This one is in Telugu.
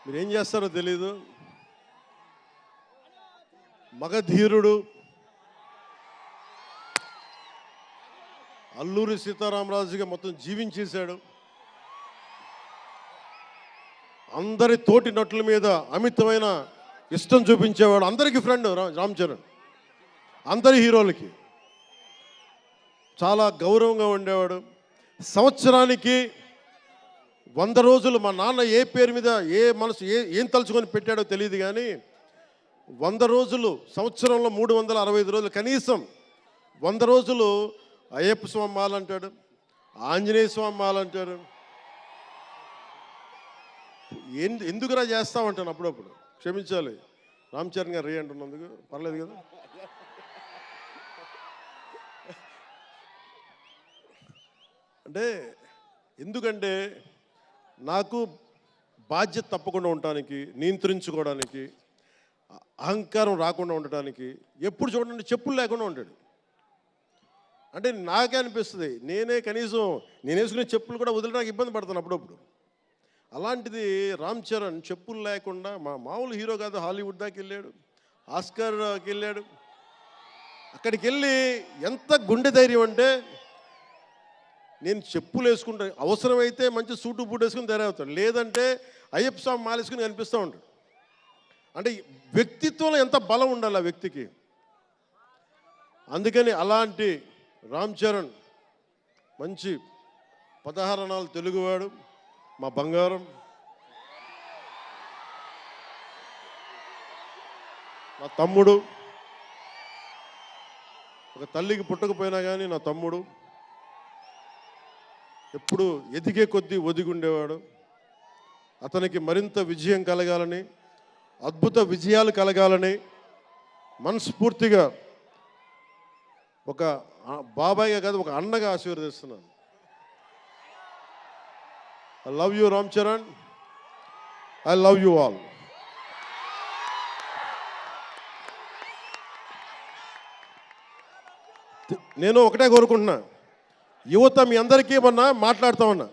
మీరేం చేస్తారో తెలీదు. మగధీరుడు అల్లూరి సీతారామరాజుగా మొత్తం జీవించేశాడు. అందరి తోటి నటుల మీద అమితమైన ఇష్టం చూపించేవాడు. అందరికీ ఫ్రెండ్ రామ్ చరణ్. అందరి హీరోలకి చాలా గౌరవంగా ఉండేవాడు. సంవత్సరానికి 100 రోజులు మా నాన్న ఏ పేరు మీద ఏం తలుచుకొని పెట్టాడో తెలియదు, కానీ 100 రోజులు సంవత్సరంలో 365 రోజులు కనీసం 100 రోజులు అయ్యప్ప స్వామి మాల అంటాడు, ఆంజనేయ స్వామి మాల అంటాడు. ఎందుకురా చేస్తామంటాను అప్పుడప్పుడు. క్షమించాలి రామ్ చరణ్ గారు రే అంటున్నందుకు. పర్లేదు కదా. అంటే ఎందుకంటే నాకు బాధ్యత తప్పకుండా ఉండటానికి, నియంత్రించుకోవడానికి, అహంకారం రాకుండా ఉండటానికి ఎప్పుడు చూడండి చెప్పులు లేకుండా ఉంటాడు. అంటే నాకే అనిపిస్తుంది కనీసం నేను వేసుకునే చెప్పులు కూడా వదిలేడానికి ఇబ్బంది పడతాను అప్పుడప్పుడు. అలాంటిది రామ్ చరణ్ చెప్పులు లేకుండా మామూలు హీరో కాదు, హాలీవుడ్ దాకా వెళ్ళాడు, ఆస్కార్కి వెళ్ళాడు. అక్కడికి వెళ్ళి ఎంత గుండె ధైర్యం అంటే, నేను చెప్పులు వేసుకుంటా, అవసరమైతే మంచి సూటు బూట్ వేసుకుని తయారవుతాడు, లేదంటే అయ్యప్ప స్వామి మాలేసుకుని కనిపిస్తూ ఉంటాడు. అంటే వ్యక్తిత్వంలో ఎంత బలం ఉండాలి ఆ వ్యక్తికి. అందుకని అలాంటి రామ్ చరణ్ మంచి 16 అణాలు తెలుగువాడు, మా బంగారం, నా తమ్ముడు. ఒక తల్లికి పుట్టకపోయినా కానీ నా తమ్ముడు. ఎప్పుడు ఎదిగే కొద్దీ ఒదిగుండేవాడు. అతనికి మరింత విజయం కలగాలని, అద్భుత విజయాలు కలగాలని మనస్ఫూర్తిగా ఒక బాబాయ్గా కాదు, ఒక అన్నగా ఆశీర్వదిస్తున్నాను. I love you, Ram Charan. I love you all. నేను ఒకటే కోరుకుంటున్నా, యువత మీ అందరికీ మాట్లాడుతా ఉన్నా,